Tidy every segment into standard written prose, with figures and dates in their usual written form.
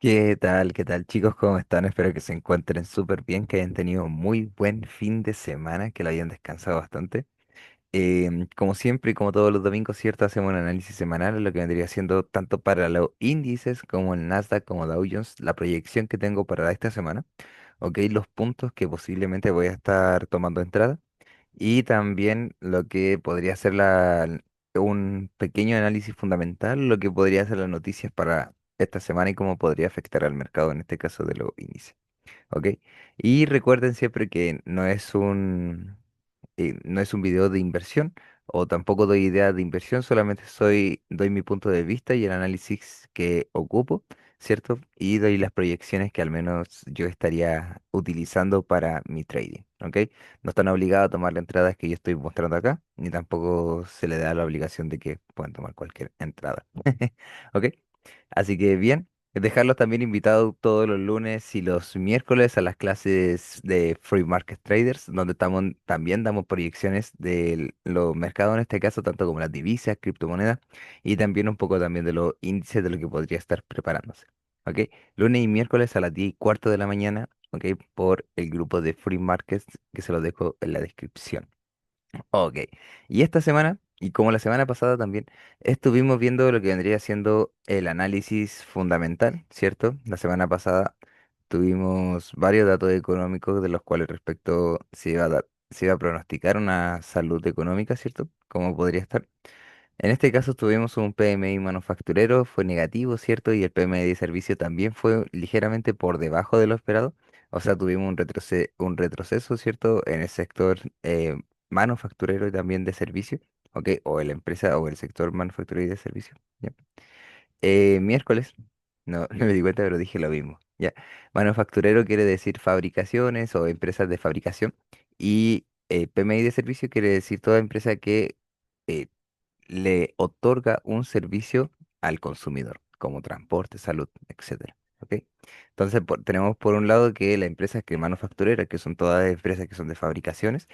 ¿Qué tal? ¿Qué tal, chicos? ¿Cómo están? Espero que se encuentren súper bien, que hayan tenido un muy buen fin de semana, que lo hayan descansado bastante. Como siempre y como todos los domingos, ¿cierto? Hacemos un análisis semanal, lo que vendría siendo tanto para los índices como el Nasdaq como Dow Jones, la proyección que tengo para esta semana, ¿ok? Los puntos que posiblemente voy a estar tomando entrada y también lo que podría ser un pequeño análisis fundamental, lo que podría ser las noticias para esta semana y cómo podría afectar al mercado, en este caso de los índices. ¿Ok? Y recuerden siempre que no es un video de inversión o tampoco doy idea de inversión, solamente doy mi punto de vista y el análisis que ocupo, ¿cierto? Y doy las proyecciones que al menos yo estaría utilizando para mi trading, ¿ok? No están obligados a tomar las entradas que yo estoy mostrando acá, ni tampoco se le da la obligación de que puedan tomar cualquier entrada, ¿ok? Así que bien. Dejarlos también invitados todos los lunes y los miércoles a las clases de Free Market Traders, donde también damos proyecciones de los mercados, en este caso, tanto como las divisas, criptomonedas, y también un poco también de los índices de lo que podría estar preparándose. ¿Ok? Lunes y miércoles a las 10:15 de la mañana, ¿ok? Por el grupo de Free Markets, que se los dejo en la descripción. Ok, y esta semana, y como la semana pasada también, estuvimos viendo lo que vendría siendo el análisis fundamental, ¿cierto? La semana pasada tuvimos varios datos económicos de los cuales respecto se iba a pronosticar una salud económica, ¿cierto? ¿Cómo podría estar? En este caso tuvimos un PMI manufacturero, fue negativo, ¿cierto? Y el PMI de servicio también fue ligeramente por debajo de lo esperado. O sea, tuvimos un retroceso, ¿cierto? En el sector manufacturero y también de servicio, ¿ok? O la empresa o el sector manufacturero y de servicio. ¿Ya? Miércoles, no, no me di cuenta, pero dije lo mismo. ¿Ya? Manufacturero quiere decir fabricaciones o empresas de fabricación. Y PMI de servicio quiere decir toda empresa que eh, le otorga un servicio al consumidor, como transporte, salud, etcétera. ¿Ok? Entonces, tenemos por un lado que la empresa que manufacturera, que son todas empresas que son de fabricaciones,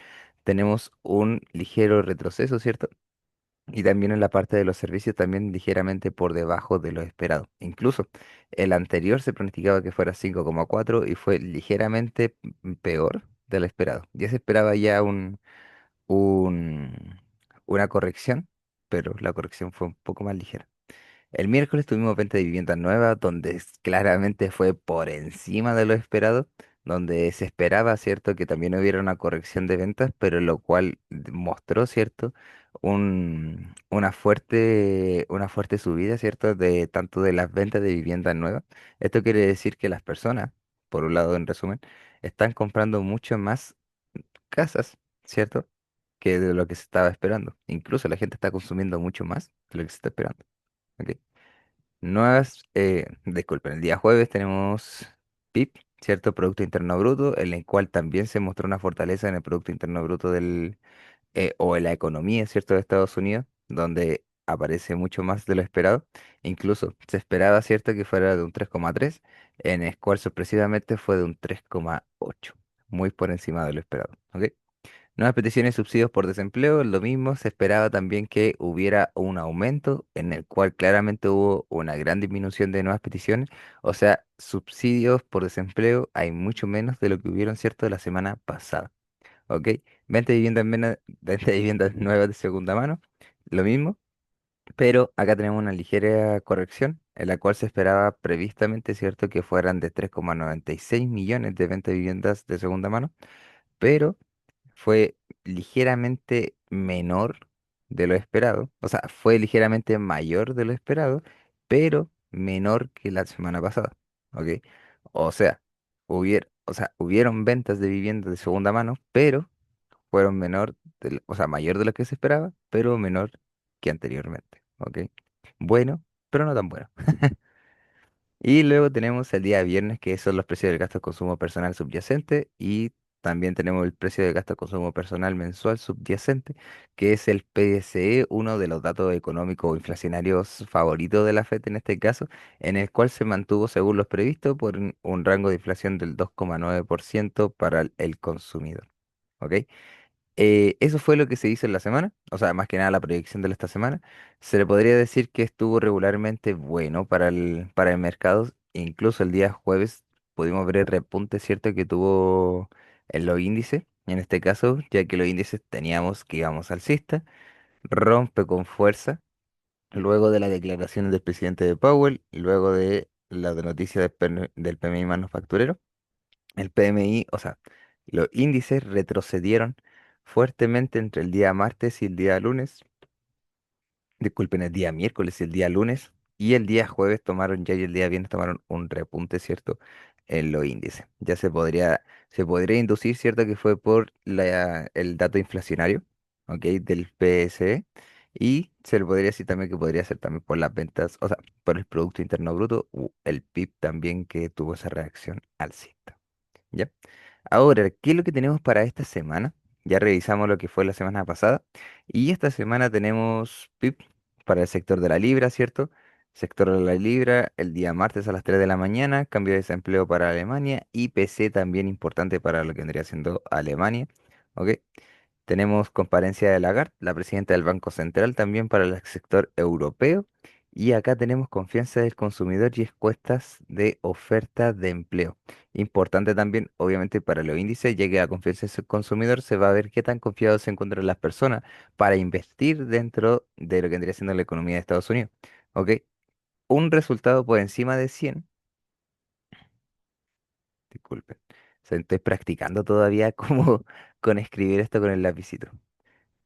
tenemos un ligero retroceso, ¿cierto? Y también en la parte de los servicios, también ligeramente por debajo de lo esperado. Incluso el anterior se pronosticaba que fuera 5,4 y fue ligeramente peor de lo esperado. Ya se esperaba ya un, una corrección, pero la corrección fue un poco más ligera. El miércoles tuvimos venta de viviendas nuevas, donde claramente fue por encima de lo esperado, donde se esperaba, ¿cierto?, que también hubiera una corrección de ventas, pero lo cual mostró, ¿cierto?, una fuerte subida, ¿cierto?, de tanto de las ventas de viviendas nuevas. Esto quiere decir que las personas, por un lado, en resumen, están comprando mucho más casas, ¿cierto? Que de lo que se estaba esperando. Incluso la gente está consumiendo mucho más de lo que se está esperando. ¿Ok? Disculpen, el día jueves tenemos PIB, ¿cierto? Producto Interno Bruto, en el cual también se mostró una fortaleza en el Producto Interno Bruto o en la economía, ¿cierto? De Estados Unidos, donde aparece mucho más de lo esperado. Incluso se esperaba, ¿cierto? Que fuera de un 3,3, en el cual sorpresivamente fue de un 3,8, muy por encima de lo esperado. ¿Ok? Nuevas peticiones de subsidios por desempleo, lo mismo, se esperaba también que hubiera un aumento en el cual claramente hubo una gran disminución de nuevas peticiones, o sea, subsidios por desempleo hay mucho menos de lo que hubieron, ¿cierto?, la semana pasada, ¿ok? Venta de viviendas nuevas de segunda mano, lo mismo, pero acá tenemos una ligera corrección en la cual se esperaba previstamente, ¿cierto?, que fueran de 3,96 millones de ventas de viviendas de segunda mano, pero fue ligeramente menor de lo esperado, o sea, fue ligeramente mayor de lo esperado, pero menor que la semana pasada, ¿ok? O sea, hubieron ventas de viviendas de segunda mano, pero fueron o sea, mayor de lo que se esperaba, pero menor que anteriormente, ¿ok? Bueno, pero no tan bueno. Y luego tenemos el día viernes, que son los precios del gasto de consumo personal subyacente, y también tenemos el precio de gasto de consumo personal mensual subyacente, que es el PCE, uno de los datos económicos o inflacionarios favoritos de la FED en este caso, en el cual se mantuvo según los previstos por un rango de inflación del 2,9% para el consumidor. ¿Ok? Eso fue lo que se hizo en la semana, o sea, más que nada la proyección de esta semana. Se le podría decir que estuvo regularmente bueno para el mercado. Incluso el día jueves pudimos ver el repunte, ¿cierto?, que tuvo en los índices. En este caso, ya que los índices teníamos que íbamos alcista, rompe con fuerza luego de las declaraciones del presidente de Powell, luego de la noticia del PMI manufacturero. El PMI, o sea, los índices retrocedieron fuertemente entre el día martes y el día lunes, disculpen, el día miércoles y el día lunes, y el día jueves tomaron ya y el día viernes tomaron un repunte, ¿cierto? En los índices. Ya se podría inducir, ¿cierto? Que fue por el dato inflacionario, ¿ok? Del PSE, y se le podría decir también que podría ser también por las ventas, o sea, por el Producto Interno Bruto, o el PIB también que tuvo esa reacción alcista. ¿Ya? Ahora, ¿qué es lo que tenemos para esta semana? Ya revisamos lo que fue la semana pasada y esta semana tenemos PIB para el sector de la libra, ¿cierto? Sector de la libra el día martes a las 3 de la mañana, cambio de desempleo para Alemania, IPC también importante para lo que vendría siendo Alemania, ¿ok? Tenemos comparencia de Lagarde, la presidenta del Banco Central, también para el sector europeo. Y acá tenemos confianza del consumidor y encuestas de oferta de empleo. Importante también, obviamente, para los índices, ya que la confianza del consumidor se va a ver qué tan confiados se encuentran las personas para invertir dentro de lo que vendría siendo la economía de Estados Unidos. ¿Ok? Un resultado por encima de 100. Disculpen. O sea, estoy practicando todavía como con escribir esto con el lapicito.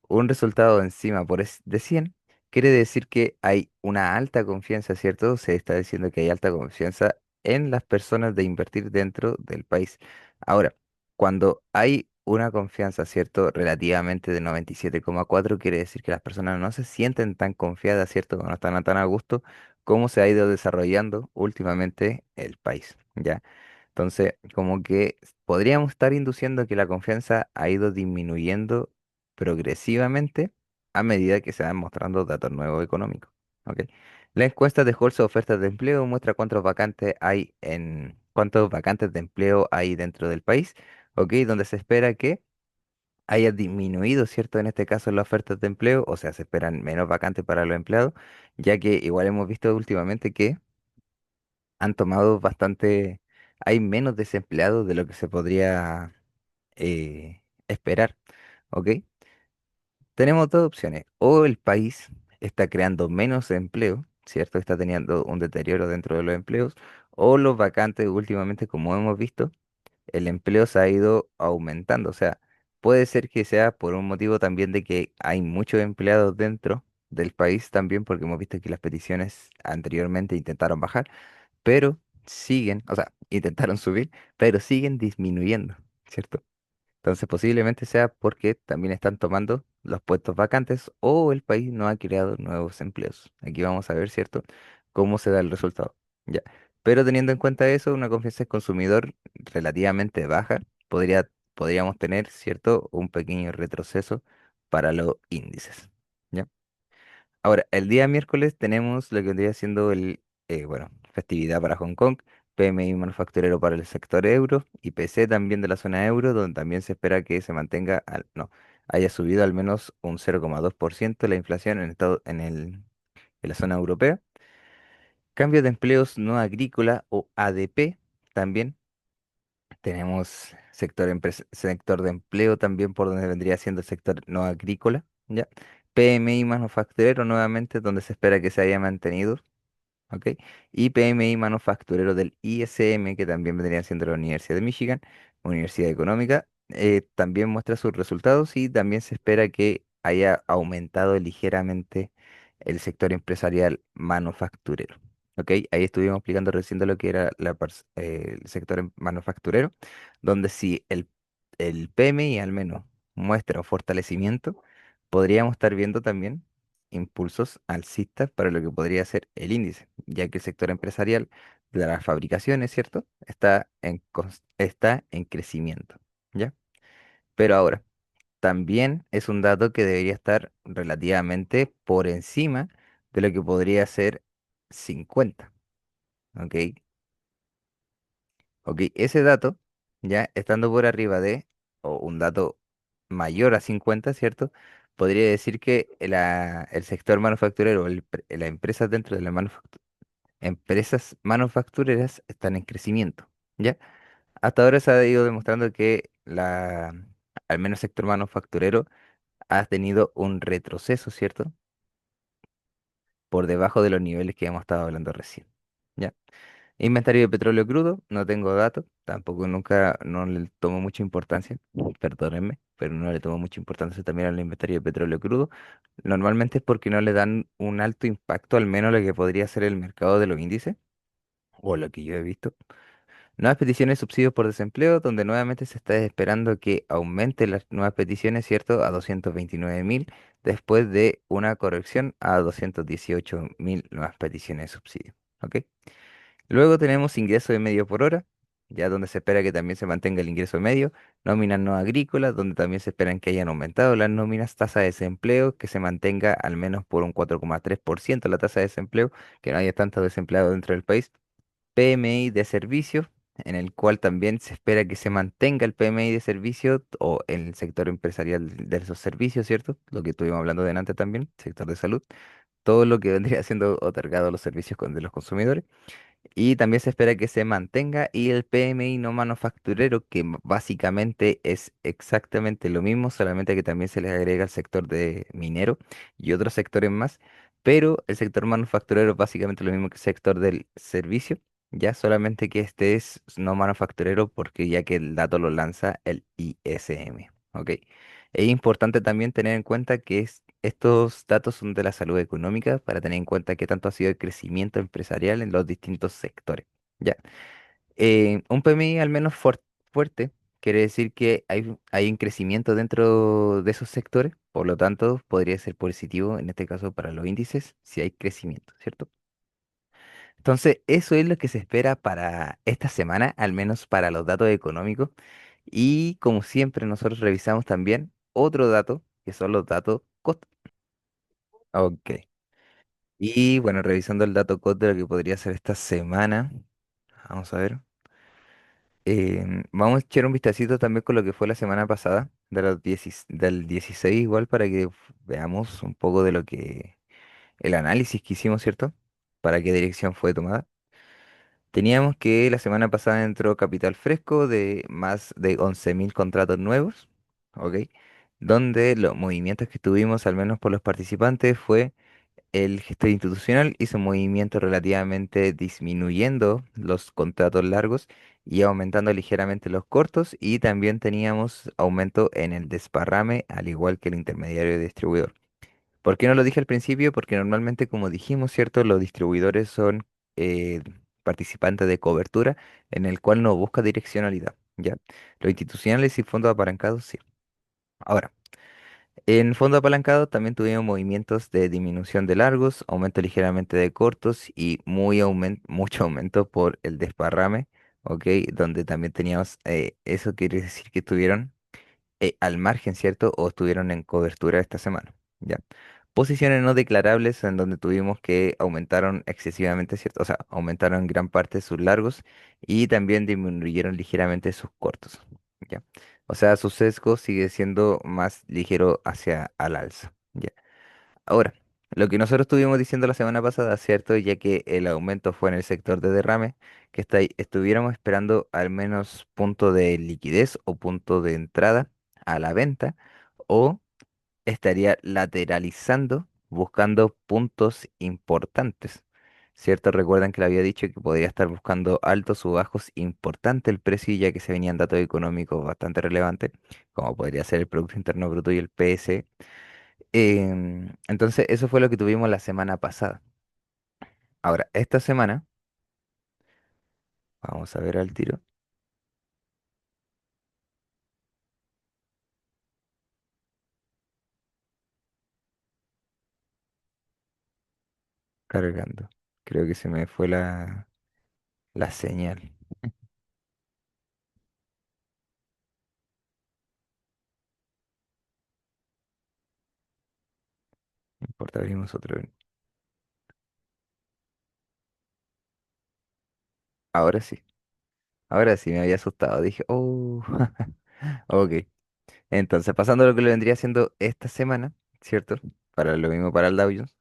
Un resultado encima de 100 quiere decir que hay una alta confianza, ¿cierto? Se está diciendo que hay alta confianza en las personas de invertir dentro del país. Ahora, cuando hay una confianza, ¿cierto? Relativamente de 97,4, quiere decir que las personas no se sienten tan confiadas, ¿cierto? No están tan a gusto como se ha ido desarrollando últimamente el país, ¿ya? Entonces, como que podríamos estar induciendo que la confianza ha ido disminuyendo progresivamente a medida que se van mostrando datos nuevos económicos. ¿Ok? La encuesta de Bolsa de Ofertas de Empleo muestra cuántos vacantes de empleo hay dentro del país, ¿ok? Donde se espera que haya disminuido, ¿cierto? En este caso las ofertas de empleo, o sea, se esperan menos vacantes para los empleados, ya que igual hemos visto últimamente que han tomado bastante, hay menos desempleados de lo que se podría esperar, ¿ok? Tenemos dos opciones, o el país está creando menos empleo, ¿cierto? Está teniendo un deterioro dentro de los empleos, o los vacantes últimamente, como hemos visto, el empleo se ha ido aumentando, o sea, puede ser que sea por un motivo también de que hay muchos empleados dentro del país también, porque hemos visto que las peticiones anteriormente intentaron bajar pero siguen, o sea, intentaron subir, pero siguen disminuyendo, ¿cierto? Entonces posiblemente sea porque también están tomando los puestos vacantes o el país no ha creado nuevos empleos. Aquí vamos a ver, ¿cierto? Cómo se da el resultado. Ya. Pero teniendo en cuenta eso, una confianza del consumidor relativamente baja, podríamos tener, ¿cierto? Un pequeño retroceso para los índices. ¿Ya? Ahora, el día miércoles tenemos lo que vendría siendo bueno, festividad para Hong Kong, PMI manufacturero para el sector euro y PC también de la zona euro, donde también se espera que se mantenga, no, haya subido al menos un 0,2% la inflación en la zona europea. Cambio de empleos no agrícola o ADP también. Tenemos sector de empleo también por donde vendría siendo el sector no agrícola, ¿ya? PMI manufacturero nuevamente, donde se espera que se haya mantenido, ¿ok? Y PMI manufacturero del ISM, que también vendría siendo la Universidad de Michigan, Universidad Económica, también muestra sus resultados y también se espera que haya aumentado ligeramente el sector empresarial manufacturero. ¿Ok? Ahí estuvimos explicando recién de lo que era el sector manufacturero, donde si el PMI al menos muestra un fortalecimiento, podríamos estar viendo también impulsos alcistas para lo que podría ser el índice, ya que el sector empresarial de las fabricaciones, ¿cierto? Está en crecimiento, ¿ya? Pero ahora, también es un dato que debería estar relativamente por encima de lo que podría ser 50, ¿ok? Ok, ese dato, ya estando por arriba de, o un dato mayor a 50, ¿cierto? Podría decir que el sector manufacturero, las empresas dentro de las empresas manufactureras están en crecimiento, ¿ya? Hasta ahora se ha ido demostrando que al menos el sector manufacturero ha tenido un retroceso, ¿cierto? Por debajo de los niveles que hemos estado hablando recién. ¿Ya? Inventario de petróleo crudo, no tengo datos, tampoco nunca, no le tomo mucha importancia, perdónenme, pero no le tomo mucha importancia también al inventario de petróleo crudo. Normalmente es porque no le dan un alto impacto, al menos lo que podría ser el mercado de los índices, o lo que yo he visto. Nuevas peticiones de subsidios por desempleo, donde nuevamente se está esperando que aumente las nuevas peticiones, ¿cierto? A 229.000, después de una corrección a 218.000 nuevas peticiones de subsidio. ¿Ok? Luego tenemos ingreso de medio por hora, ya donde se espera que también se mantenga el ingreso medio. Nóminas no agrícolas, donde también se esperan que hayan aumentado las nóminas. Tasa de desempleo, que se mantenga al menos por un 4,3% la tasa de desempleo, que no haya tanto desempleado dentro del país. PMI de servicio, en el cual también se espera que se mantenga el PMI de servicio o en el sector empresarial de esos servicios, ¿cierto? Lo que estuvimos hablando delante también, sector de salud, todo lo que vendría siendo otorgado a los servicios de los consumidores. Y también se espera que se mantenga y el PMI no manufacturero, que básicamente es exactamente lo mismo, solamente que también se le agrega el sector de minero y otros sectores más, pero el sector manufacturero es básicamente lo mismo que el sector del servicio, ya solamente que este es no manufacturero porque ya que el dato lo lanza el ISM, ¿ok? Es importante también tener en cuenta que estos datos son de la salud económica para tener en cuenta qué tanto ha sido el crecimiento empresarial en los distintos sectores. Ya. Un PMI al menos fuerte quiere decir que hay un crecimiento dentro de esos sectores, por lo tanto podría ser positivo en este caso para los índices si hay crecimiento, ¿cierto? Entonces, eso es lo que se espera para esta semana, al menos para los datos económicos. Y como siempre, nosotros revisamos también otro dato, que son los datos cost. Ok. Y bueno, revisando el dato COD de lo que podría ser esta semana, vamos a ver. Vamos a echar un vistacito también con lo que fue la semana pasada, del 16 igual, para que veamos un poco de lo que, el análisis que hicimos, ¿cierto? Para qué dirección fue tomada. Teníamos que la semana pasada entró capital fresco de más de 11.000 contratos nuevos, ¿ok? Donde los movimientos que tuvimos, al menos por los participantes, fue el gestor institucional hizo un movimiento relativamente disminuyendo los contratos largos y aumentando ligeramente los cortos, y también teníamos aumento en el desparrame, al igual que el intermediario distribuidor. ¿Por qué no lo dije al principio? Porque normalmente, como dijimos, ¿cierto? Los distribuidores son eh, participantes de cobertura en el cual no busca direccionalidad, ¿ya? Los institucionales y fondos apalancados, sí. Ahora, en fondo apalancado también tuvimos movimientos de disminución de largos, aumento ligeramente de cortos y mucho aumento por el desparrame, ¿ok? Donde también teníamos, eso quiere decir que estuvieron al margen, ¿cierto? O estuvieron en cobertura esta semana, ¿ya? Posiciones no declarables en donde tuvimos que aumentaron excesivamente, ¿cierto? O sea, aumentaron en gran parte sus largos y también disminuyeron ligeramente sus cortos, ¿ya? O sea, su sesgo sigue siendo más ligero hacia al alza, ¿ya? Ahora, lo que nosotros estuvimos diciendo la semana pasada, ¿cierto? Ya que el aumento fue en el sector de derrame, que estuviéramos esperando al menos punto de liquidez o punto de entrada a la venta, o estaría lateralizando buscando puntos importantes. ¿Cierto? Recuerdan que le había dicho que podría estar buscando altos o bajos importantes el precio, ya que se venían datos económicos bastante relevantes, como podría ser el Producto Interno Bruto y el PS. Entonces, eso fue lo que tuvimos la semana pasada. Ahora, esta semana, vamos a ver al tiro, cargando. Creo que se me fue la señal. No importa, abrimos otro. Ahora sí, ahora sí me había asustado. Dije, oh, ok. Entonces, pasando a lo que le vendría haciendo esta semana, ¿cierto? Para lo mismo para el Dow Jones,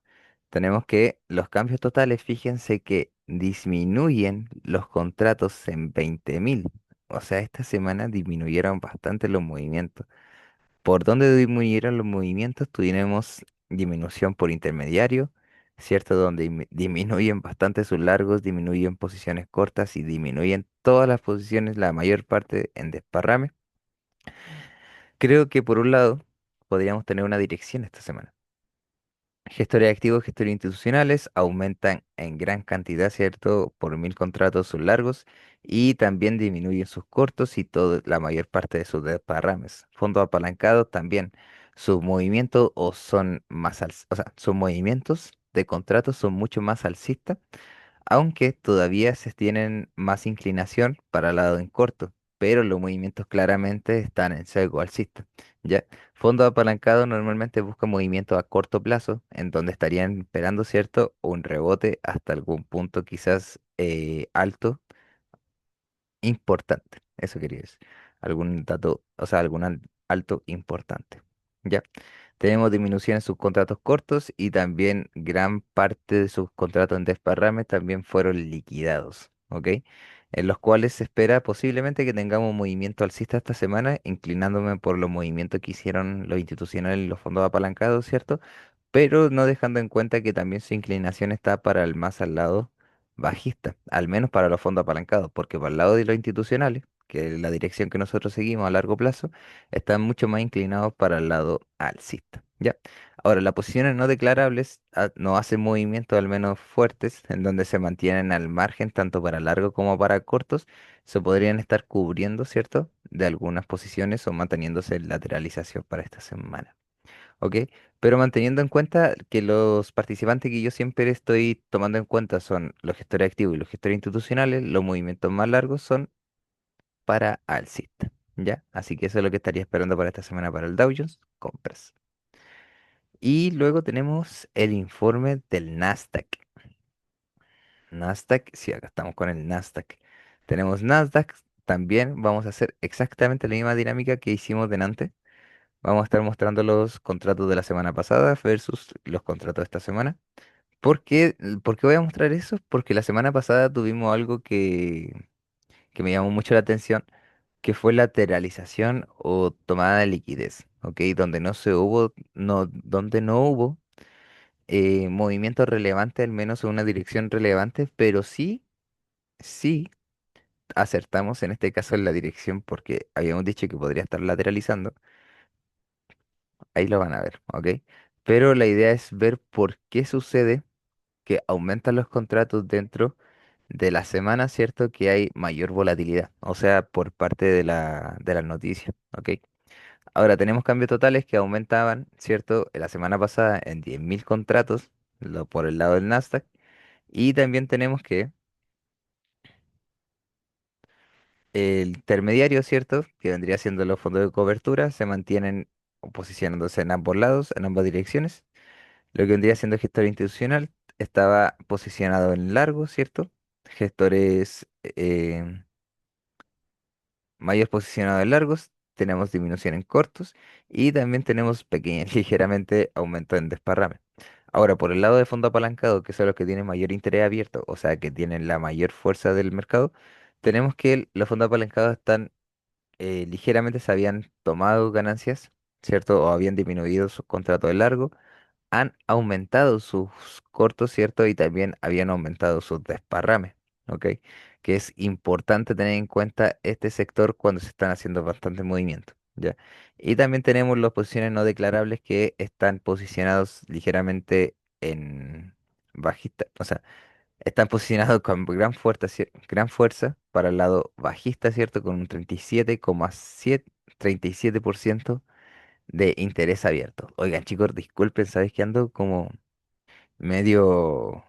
tenemos que los cambios totales, fíjense que disminuyen los contratos en 20.000. O sea, esta semana disminuyeron bastante los movimientos. ¿Por dónde disminuyeron los movimientos? Tuvimos disminución por intermediario, ¿cierto? Donde disminuyen bastante sus largos, disminuyen posiciones cortas y disminuyen todas las posiciones, la mayor parte en desparrame. Creo que por un lado podríamos tener una dirección esta semana. Gestores activos, gestores institucionales aumentan en gran cantidad, ¿cierto? Por 1.000 contratos sus largos y también disminuyen sus cortos y la mayor parte de sus desparrames. Fondos apalancados también, sus movimientos o son más, o sea, sus movimientos de contratos son mucho más alcistas aunque todavía se tienen más inclinación para el lado en corto, pero los movimientos claramente están en sesgo alcista. ¿Ya? Fondos apalancados normalmente buscan movimientos a corto plazo, en donde estarían esperando, ¿cierto? Un rebote hasta algún punto quizás alto importante. Eso quería decir. Algún dato, o sea, alto importante. ¿Ya? Tenemos disminución en sus contratos cortos y también gran parte de sus contratos en desparrame también fueron liquidados. ¿Ok? En los cuales se espera posiblemente que tengamos un movimiento alcista esta semana, inclinándome por los movimientos que hicieron los institucionales y los fondos apalancados, ¿cierto? Pero no dejando en cuenta que también su inclinación está para el más al lado bajista, al menos para los fondos apalancados, porque para el lado de los institucionales, que es la dirección que nosotros seguimos a largo plazo, están mucho más inclinados para el lado alcista. ¿Ya? Ahora, las posiciones no declarables no hacen movimientos al menos fuertes, en donde se mantienen al margen tanto para largo como para cortos, se podrían estar cubriendo, ¿cierto? De algunas posiciones o manteniéndose en lateralización para esta semana. ¿Ok? Pero manteniendo en cuenta que los participantes que yo siempre estoy tomando en cuenta son los gestores activos y los gestores institucionales, los movimientos más largos son para alcista, ¿ya? Así que eso es lo que estaría esperando para esta semana para el Dow Jones, compras. Y luego tenemos el informe del Nasdaq. Nasdaq, sí, acá estamos con el Nasdaq. Tenemos Nasdaq, también vamos a hacer exactamente la misma dinámica que hicimos delante. Vamos a estar mostrando los contratos de la semana pasada versus los contratos de esta semana. ¿Por qué voy a mostrar eso? Porque la semana pasada tuvimos algo que me llamó mucho la atención, que fue lateralización o tomada de liquidez, ¿ok? Donde no hubo movimiento relevante, al menos en una dirección relevante, pero sí acertamos en este caso en la dirección porque habíamos dicho que podría estar lateralizando. Ahí lo van a ver, ¿ok? Pero la idea es ver por qué sucede que aumentan los contratos dentro de la semana, ¿cierto? Que hay mayor volatilidad, o sea, por parte de las noticias, ¿ok? Ahora tenemos cambios totales que aumentaban, ¿cierto? La semana pasada en 10.000 contratos por el lado del Nasdaq. Y también tenemos que el intermediario, ¿cierto? Que vendría siendo los fondos de cobertura, se mantienen posicionándose en ambos lados, en ambas direcciones. Lo que vendría siendo gestor institucional estaba posicionado en largo, ¿cierto? Gestores mayor posicionado en largos, tenemos disminución en cortos y también tenemos pequeña, ligeramente aumento en desparrame. Ahora, por el lado de fondo apalancado, que son los que tienen mayor interés abierto, o sea, que tienen la mayor fuerza del mercado, tenemos que los fondos apalancados están ligeramente se habían tomado ganancias, ¿cierto? O habían disminuido sus contratos de largo han aumentado sus cortos, ¿cierto? Y también habían aumentado sus desparrames, ¿ok? Que es importante tener en cuenta este sector cuando se están haciendo bastantes movimientos, ¿ya? Y también tenemos las posiciones no declarables que están posicionados ligeramente en bajista, o sea, están posicionados con gran fuerza, gran fuerza para el lado bajista, ¿cierto? Con un 37,7% de interés abierto. Oigan, chicos, disculpen, ¿sabes que ando como medio,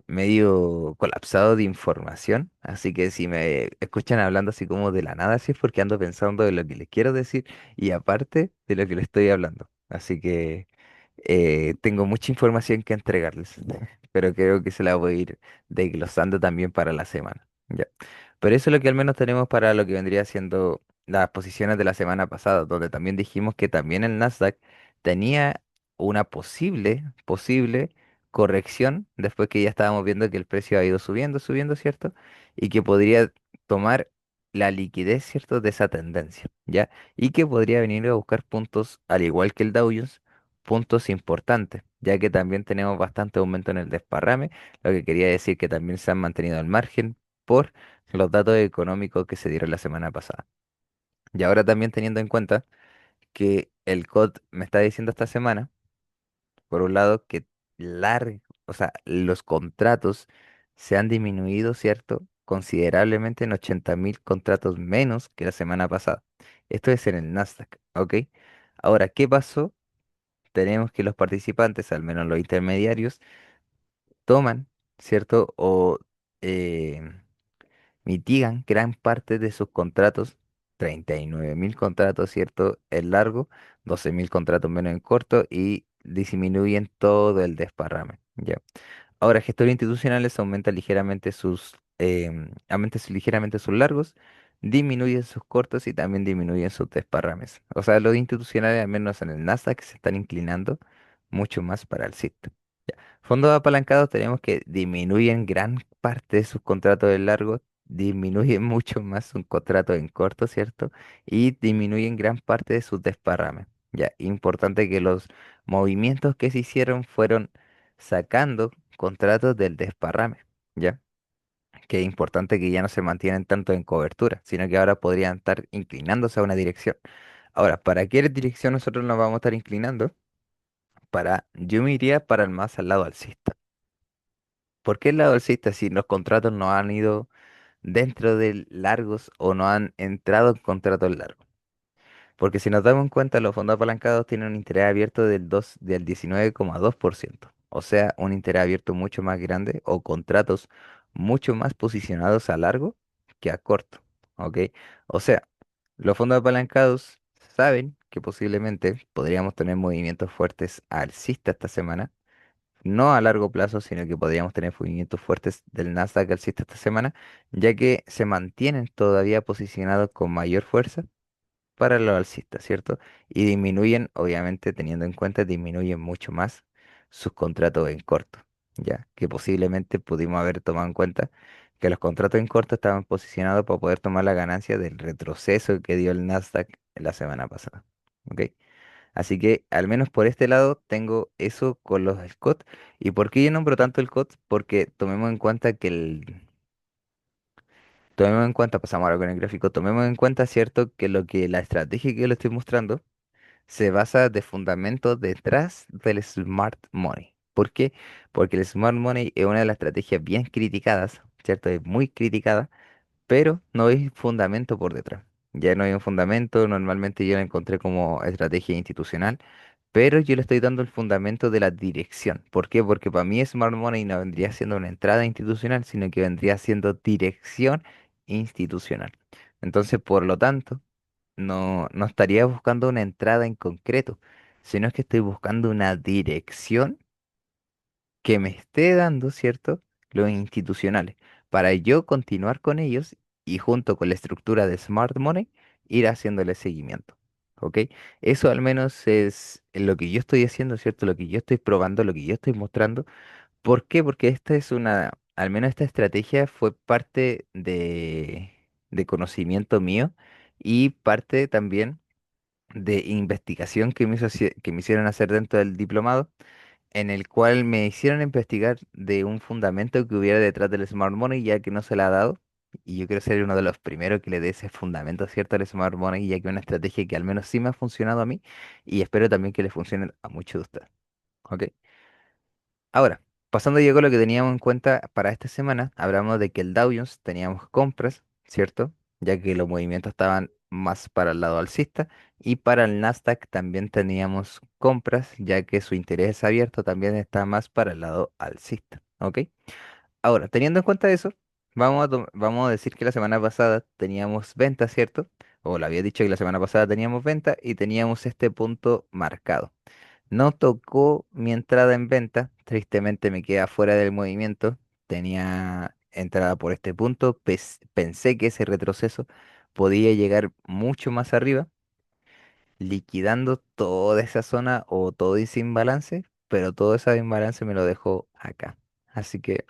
medio colapsado de información? Así que si me escuchan hablando así como de la nada, sí es porque ando pensando de lo que les quiero decir y aparte de lo que les estoy hablando. Así que tengo mucha información que entregarles, pero creo que se la voy a ir desglosando también para la semana. ¿Ya? Pero eso es lo que al menos tenemos para lo que vendría siendo las posiciones de la semana pasada, donde también dijimos que también el Nasdaq tenía una posible corrección después que ya estábamos viendo que el precio ha ido subiendo, subiendo, ¿cierto? Y que podría tomar la liquidez, ¿cierto? De esa tendencia, ¿ya? Y que podría venir a buscar puntos, al igual que el Dow Jones, puntos importantes, ya que también tenemos bastante aumento en el desparrame, lo que quería decir que también se han mantenido al margen por los datos económicos que se dieron la semana pasada. Y ahora también teniendo en cuenta que el COD me está diciendo esta semana, por un lado, que o sea, los contratos se han disminuido, ¿cierto? Considerablemente en 80.000 contratos menos que la semana pasada. Esto es en el Nasdaq, ¿ok? Ahora, ¿qué pasó? Tenemos que los participantes, al menos los intermediarios, toman, ¿cierto? O eh, mitigan gran parte de sus contratos, 39.000 contratos, ¿cierto? En largo, 12.000 contratos menos en corto y disminuyen todo el desparrame, ¿ya? Ahora, gestores institucionales aumentan ligeramente sus largos, disminuyen sus cortos y también disminuyen sus desparrames. O sea, los institucionales, al menos en el Nasdaq, se están inclinando mucho más para el alcista. Fondos apalancados tenemos que disminuyen gran parte de sus contratos de largo, disminuyen mucho más sus contratos en corto, ¿cierto? Y disminuyen gran parte de sus desparrames. Ya, importante que los movimientos que se hicieron fueron sacando contratos del desparrame, ¿ya? Que es importante que ya no se mantienen tanto en cobertura, sino que ahora podrían estar inclinándose a una dirección. Ahora, ¿para qué dirección nosotros nos vamos a estar inclinando? Yo me iría para el más al lado alcista. ¿Por qué el lado alcista si los contratos no han ido dentro de largos o no han entrado en contratos largos? Porque si nos damos cuenta, los fondos apalancados tienen un interés abierto del 19,2%. O sea, un interés abierto mucho más grande o contratos mucho más posicionados a largo que a corto. ¿Ok? O sea, los fondos apalancados saben que posiblemente podríamos tener movimientos fuertes alcistas esta semana, no a largo plazo, sino que podríamos tener movimientos fuertes del Nasdaq alcista esta semana, ya que se mantienen todavía posicionados con mayor fuerza para los alcistas, ¿cierto? Y disminuyen, obviamente, teniendo en cuenta, disminuyen mucho más sus contratos en corto, ¿ya? Que posiblemente pudimos haber tomado en cuenta que los contratos en corto estaban posicionados para poder tomar la ganancia del retroceso que dio el Nasdaq la semana pasada, ¿ok? Así que al menos por este lado tengo eso con los Scott. ¿Y por qué yo nombro tanto el COT? Porque tomemos en cuenta tomemos en cuenta, pasamos ahora con el gráfico, tomemos en cuenta, ¿cierto? Que la estrategia que yo le estoy mostrando se basa de fundamento detrás del Smart Money. ¿Por qué? Porque el Smart Money es una de las estrategias bien criticadas, ¿cierto? Es muy criticada, pero no hay fundamento por detrás. Ya no hay un fundamento, normalmente yo la encontré como estrategia institucional, pero yo le estoy dando el fundamento de la dirección. ¿Por qué? Porque para mí Smart Money no vendría siendo una entrada institucional, sino que vendría siendo dirección institucional. Entonces, por lo tanto, no estaría buscando una entrada en concreto, sino que estoy buscando una dirección que me esté dando, ¿cierto? Los institucionales, para yo continuar con ellos y junto con la estructura de Smart Money, ir haciéndole seguimiento. ¿Ok? Eso al menos es lo que yo estoy haciendo, ¿cierto? Lo que yo estoy probando, lo que yo estoy mostrando. ¿Por qué? Porque al menos esta estrategia fue parte de conocimiento mío y parte también de investigación que me hicieron hacer dentro del diplomado, en el cual me hicieron investigar de un fundamento que hubiera detrás del Smart Money, ya que no se le ha dado. Y yo quiero ser uno de los primeros que le dé ese fundamento cierto al Smart Money, ya que es una estrategia que al menos sí me ha funcionado a mí y espero también que le funcione a muchos de ustedes. ¿Ok? Ahora, pasando ya con lo que teníamos en cuenta para esta semana, hablamos de que el Dow Jones teníamos compras, ¿cierto? Ya que los movimientos estaban más para el lado alcista y para el Nasdaq también teníamos compras, ya que su interés abierto también está más para el lado alcista, ¿ok? Ahora, teniendo en cuenta eso, vamos a decir que la semana pasada teníamos venta, ¿cierto? O le había dicho que la semana pasada teníamos venta y teníamos este punto marcado. No tocó mi entrada en venta, tristemente me queda fuera del movimiento. Tenía entrada por este punto, pensé que ese retroceso podía llegar mucho más arriba, liquidando toda esa zona o todo ese imbalance, pero todo ese imbalance me lo dejó acá. Así que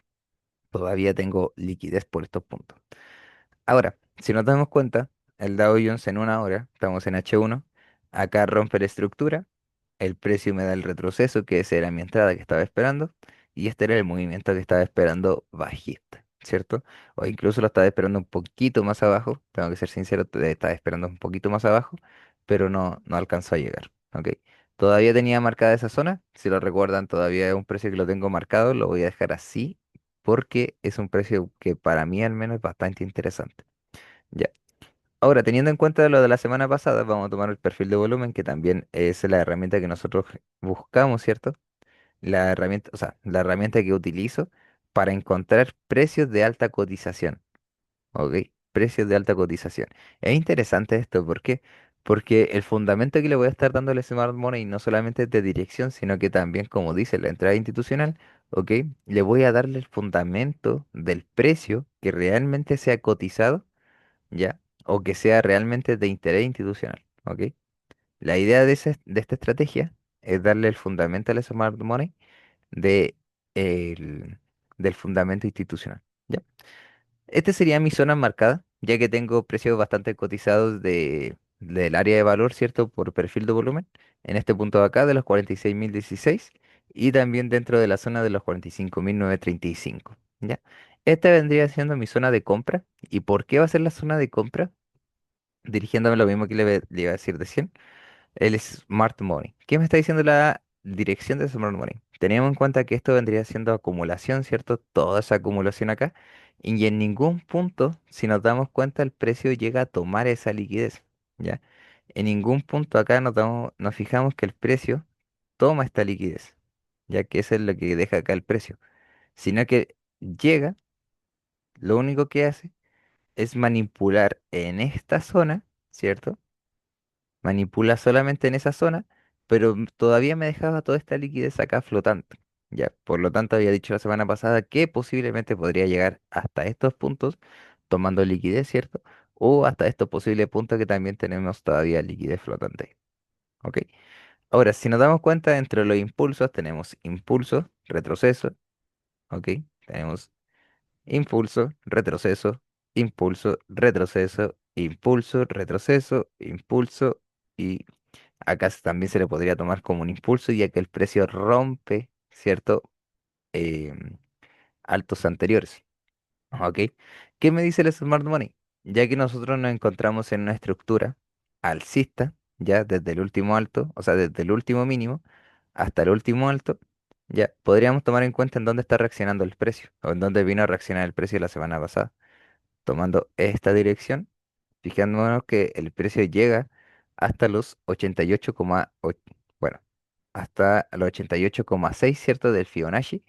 todavía tengo liquidez por estos puntos. Ahora, si nos damos cuenta, el Dow Jones en una hora, estamos en H1, acá rompe la estructura, el precio me da el retroceso, que esa era mi entrada que estaba esperando, y este era el movimiento que estaba esperando bajista, ¿cierto? O incluso lo estaba esperando un poquito más abajo, tengo que ser sincero, estaba esperando un poquito más abajo, pero no alcanzó a llegar, ¿ok? Todavía tenía marcada esa zona, si lo recuerdan, todavía es un precio que lo tengo marcado, lo voy a dejar así porque es un precio que para mí al menos es bastante interesante. Ya. Ahora, teniendo en cuenta lo de la semana pasada, vamos a tomar el perfil de volumen, que también es la herramienta que nosotros buscamos, ¿cierto? La herramienta, o sea, la herramienta que utilizo para encontrar precios de alta cotización. ¿Ok? Precios de alta cotización. Es interesante esto, ¿por qué? Porque el fundamento que le voy a estar dando al Smart Money no solamente es de dirección, sino que también, como dice la entrada institucional, ¿ok? Le voy a darle el fundamento del precio que realmente sea cotizado, ¿ya? O que sea realmente de interés institucional, ¿ok? La idea de esta estrategia es darle el fundamento al Smart Money de, el- del fundamento institucional. ¿Ya? Este sería mi zona marcada, ya que tengo precios bastante cotizados del área de valor, ¿cierto? Por perfil de volumen. En este punto de acá, de los 46.016 y también dentro de la zona de los 45.935. ¿Ya? Esta vendría siendo mi zona de compra. ¿Y por qué va a ser la zona de compra? Dirigiéndome a lo mismo que le iba a decir de 100. El Smart Money. ¿Qué me está diciendo la dirección de Smart Money? Tenemos en cuenta que esto vendría siendo acumulación, ¿cierto? Toda esa acumulación acá. Y en ningún punto, si nos damos cuenta, el precio llega a tomar esa liquidez, ¿ya? En ningún punto acá nos fijamos que el precio toma esta liquidez, ya que eso es lo que deja acá el precio. Sino que llega, lo único que hace es manipular en esta zona, ¿cierto? Manipula solamente en esa zona, pero todavía me dejaba toda esta liquidez acá flotante. Ya, por lo tanto, había dicho la semana pasada que posiblemente podría llegar hasta estos puntos tomando liquidez, ¿cierto? O hasta estos posibles puntos que también tenemos todavía liquidez flotante. ¿Ok? Ahora, si nos damos cuenta, entre los impulsos tenemos impulso, retroceso, ¿ok? Tenemos impulso, retroceso, impulso, retroceso, impulso, retroceso, impulso y acá también se le podría tomar como un impulso ya que el precio rompe, ¿cierto? Em, Altos anteriores. ¿Ok? ¿Qué me dice el Smart Money? Ya que nosotros nos encontramos en una estructura alcista, ya desde el último alto, o sea, desde el último mínimo hasta el último alto, ya podríamos tomar en cuenta en dónde está reaccionando el precio o en dónde vino a reaccionar el precio la semana pasada. Tomando esta dirección, fijándonos que el precio llega hasta los 88,8, bueno, hasta los 88,6, ¿cierto? Del Fibonacci.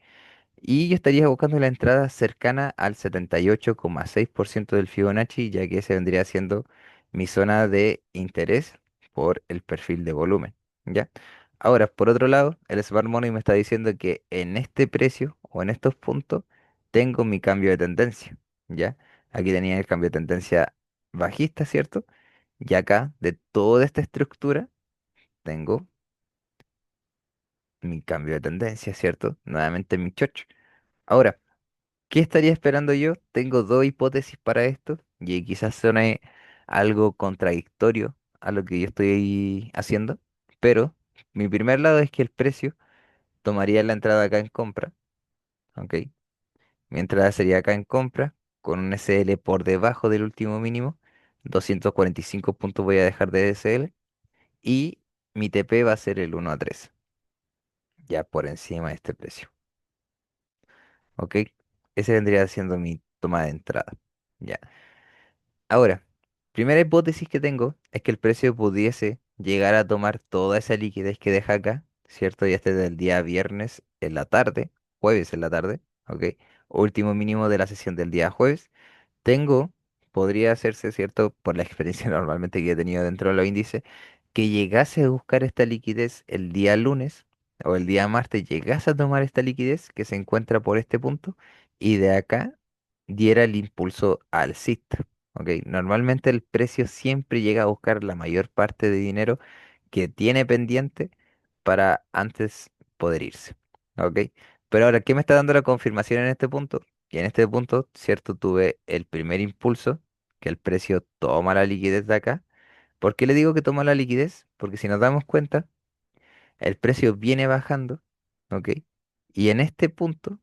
Y yo estaría buscando la entrada cercana al 78,6% del Fibonacci, ya que ese vendría siendo mi zona de interés por el perfil de volumen, ¿ya? Ahora, por otro lado, el Smart Money me está diciendo que en este precio o en estos puntos tengo mi cambio de tendencia, ¿ya? Aquí tenía el cambio de tendencia bajista, ¿cierto? Y acá, de toda esta estructura, tengo mi cambio de tendencia, ¿cierto? Nuevamente mi chocho. Ahora, ¿qué estaría esperando yo? Tengo dos hipótesis para esto y quizás suene algo contradictorio a lo que yo estoy haciendo, pero mi primer lado es que el precio tomaría la entrada acá en compra, ¿ok? Mi entrada sería acá en compra con un SL por debajo del último mínimo, 245 puntos voy a dejar de SL y mi TP va a ser el 1 a 3, ya por encima de este precio, ¿ok? Ese vendría siendo mi toma de entrada. Ya. Ahora, primera hipótesis que tengo es que el precio pudiese llegar a tomar toda esa liquidez que deja acá, ¿cierto? Y este del día viernes en la tarde, jueves en la tarde, ¿ok? Último mínimo de la sesión del día jueves. Tengo, podría hacerse, ¿cierto? Por la experiencia normalmente que he tenido dentro de los índices, que llegase a buscar esta liquidez el día lunes o el día martes, llegase a tomar esta liquidez que se encuentra por este punto y de acá diera el impulso alcista. ¿ok? Normalmente el precio siempre llega a buscar la mayor parte de dinero que tiene pendiente para antes poder irse, ¿ok? Pero ahora, ¿qué me está dando la confirmación en este punto? Y en este punto, cierto, tuve el primer impulso, que el precio toma la liquidez de acá. ¿Por qué le digo que toma la liquidez? Porque si nos damos cuenta, el precio viene bajando, ¿ok? Y en este punto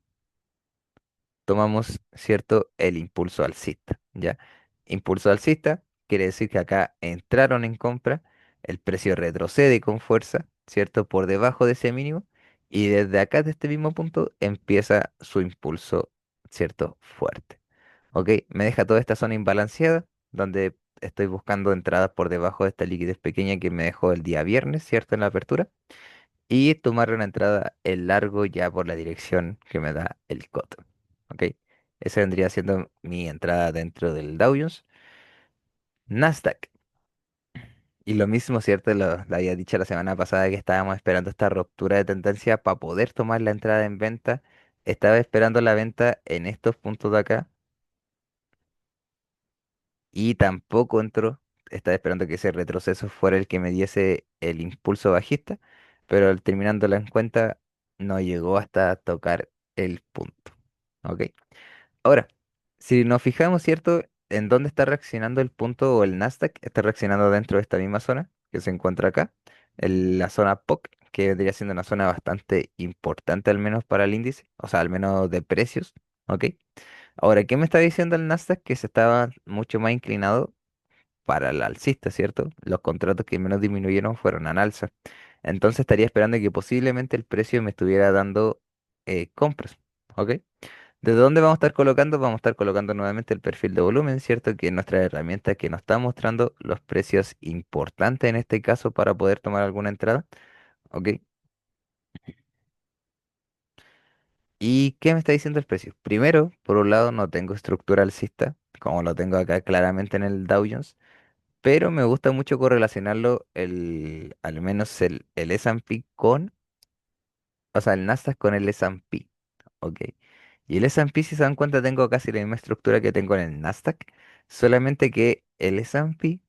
tomamos, ¿cierto? El impulso alcista, ¿ya? Impulso alcista quiere decir que acá entraron en compra, el precio retrocede con fuerza, ¿cierto? Por debajo de ese mínimo y desde acá, de este mismo punto, empieza su impulso, ¿cierto? Fuerte, ¿ok? Me deja toda esta zona imbalanceada, donde estoy buscando entradas por debajo de esta liquidez pequeña que me dejó el día viernes, ¿cierto? En la apertura y tomar una entrada en largo ya por la dirección que me da el COT. ¿Ok? Esa vendría siendo mi entrada dentro del Dow Jones. Nasdaq. Y lo mismo, ¿cierto? Lo había dicho la semana pasada que estábamos esperando esta ruptura de tendencia para poder tomar la entrada en venta. Estaba esperando la venta en estos puntos de acá y tampoco entró. Estaba esperando que ese retroceso fuera el que me diese el impulso bajista, pero al terminando la cuenta no llegó hasta tocar el punto. ¿Ok? Ahora, si nos fijamos, ¿cierto? En dónde está reaccionando el punto o el Nasdaq, está reaccionando dentro de esta misma zona que se encuentra acá, en la zona POC, que vendría siendo una zona bastante importante al menos para el índice, o sea, al menos de precios. ¿Ok? Ahora, ¿qué me está diciendo el Nasdaq? Que se estaba mucho más inclinado para el alcista, ¿cierto? Los contratos que menos disminuyeron fueron al alza. Entonces estaría esperando que posiblemente el precio me estuviera dando compras, ¿ok? ¿Desde dónde vamos a estar colocando? Vamos a estar colocando nuevamente el perfil de volumen, ¿cierto? Que es nuestra herramienta que nos está mostrando los precios importantes en este caso para poder tomar alguna entrada, ¿ok? ¿Y qué me está diciendo el precio? Primero, por un lado, no tengo estructura alcista, como lo tengo acá claramente en el Dow Jones. Pero me gusta mucho correlacionarlo, al menos el S&P con, o sea, el Nasdaq con el S&P, ¿ok? Y el S&P, si se dan cuenta, tengo casi la misma estructura que tengo en el Nasdaq, solamente que el S&P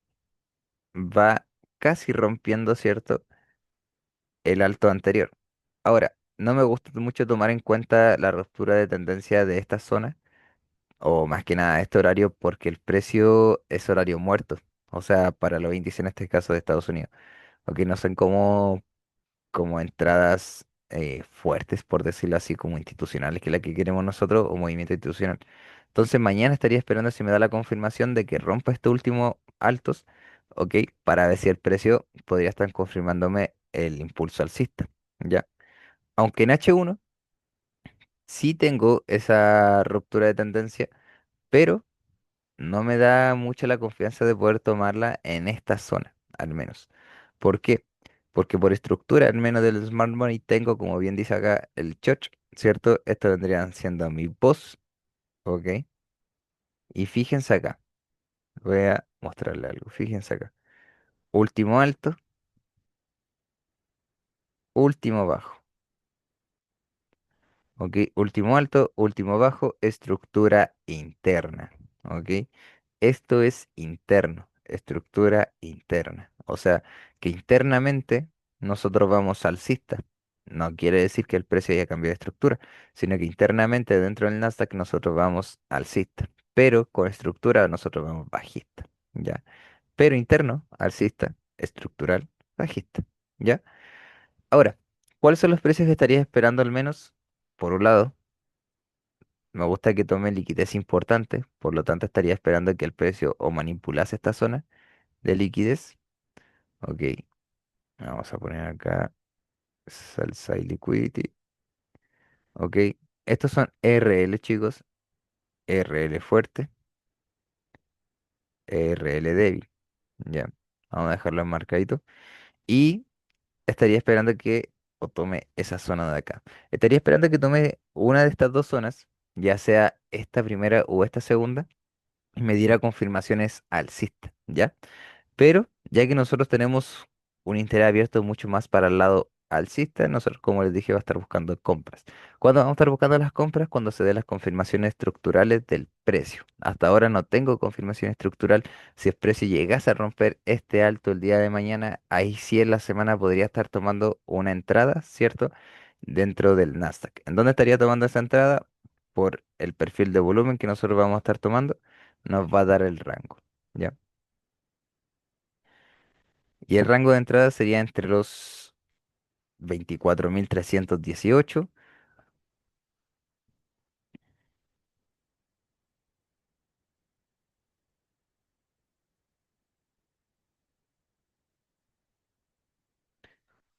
va casi rompiendo, ¿cierto? El alto anterior. Ahora, no me gusta mucho tomar en cuenta la ruptura de tendencia de esta zona, o más que nada este horario, porque el precio es horario muerto, o sea, para los índices en este caso de Estados Unidos. Ok, no son como entradas fuertes, por decirlo así, como institucionales, que es la que queremos nosotros, o movimiento institucional. Entonces mañana estaría esperando si me da la confirmación de que rompa estos últimos altos, ok, para ver si el precio podría estar confirmándome el impulso alcista, ¿ya? Aunque en H1 sí tengo esa ruptura de tendencia, pero no me da mucha la confianza de poder tomarla en esta zona, al menos. ¿Por qué? Porque por estructura, al menos del Smart Money, tengo, como bien dice acá, el choch, ¿cierto? Esto vendrían siendo mi boss, ¿ok? Y fíjense acá, voy a mostrarle algo, fíjense acá. Último alto, último bajo. ¿Ok? Último alto, último bajo, estructura interna. ¿Ok? Esto es interno, estructura interna. O sea, que internamente nosotros vamos alcista. No quiere decir que el precio haya cambiado de estructura, sino que internamente dentro del Nasdaq nosotros vamos alcista. Pero con estructura nosotros vamos bajista. ¿Ya? Pero interno, alcista, estructural, bajista. ¿Ya? Ahora, ¿cuáles son los precios que estarías esperando al menos? Por un lado, me gusta que tome liquidez importante, por lo tanto estaría esperando que el precio o manipulase esta zona de liquidez. Ok, vamos a poner acá salsa y liquidity. Ok, estos son RL chicos, RL fuerte, RL débil. Ya, vamos a dejarlo enmarcadito. Y estaría esperando que o tome esa zona de acá. Estaría esperando que tome una de estas dos zonas, ya sea esta primera o esta segunda, y me diera confirmaciones alcistas, ¿ya? Pero ya que nosotros tenemos un interés abierto mucho más para el lado alcista, nosotros, como les dije, va a estar buscando compras. ¿Cuándo vamos a estar buscando las compras? Cuando se den las confirmaciones estructurales del precio. Hasta ahora no tengo confirmación estructural. Si el precio llegase a romper este alto el día de mañana, ahí sí en la semana podría estar tomando una entrada, ¿cierto? Dentro del Nasdaq. ¿En dónde estaría tomando esa entrada? Por el perfil de volumen que nosotros vamos a estar tomando, nos va a dar el rango. ¿Ya? Y el rango de entrada sería entre los 24.318.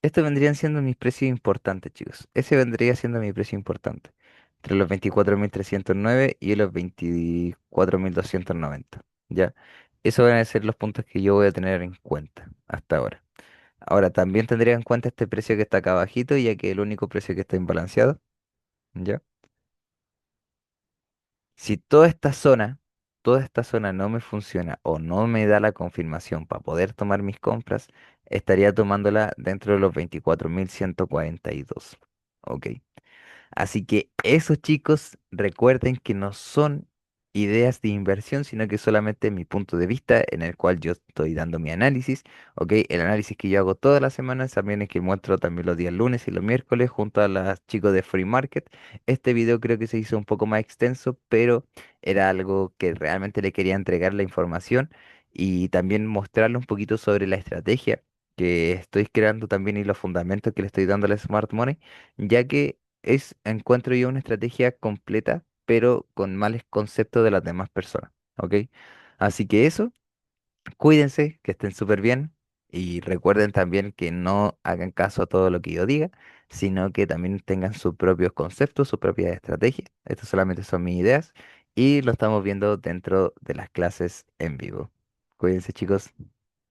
Estos vendrían siendo mis precios importantes, chicos. Ese vendría siendo mi precio importante. Entre los 24.309 y los 24.290. ¿Ya? Esos van a ser los puntos que yo voy a tener en cuenta hasta ahora. Ahora, también tendría en cuenta este precio que está acá abajito, ya que es el único precio que está imbalanceado. ¿Ya? Si toda esta zona no me funciona o no me da la confirmación para poder tomar mis compras, estaría tomándola dentro de los 24.142. Ok. Así que esos chicos, recuerden que no son ideas de inversión, sino que solamente mi punto de vista en el cual yo estoy dando mi análisis. Ok, el análisis que yo hago todas las semanas, también es que muestro también los días lunes y los miércoles junto a los chicos de Free Market. Este video creo que se hizo un poco más extenso, pero era algo que realmente le quería entregar la información y también mostrarle un poquito sobre la estrategia que estoy creando también y los fundamentos que le estoy dando al Smart Money, ya que encuentro yo una estrategia completa, pero con males conceptos de las demás personas, ¿ok? Así que eso, cuídense, que estén súper bien y recuerden también que no hagan caso a todo lo que yo diga, sino que también tengan sus propios conceptos, sus propias estrategias. Estas solamente son mis ideas y lo estamos viendo dentro de las clases en vivo. Cuídense, chicos.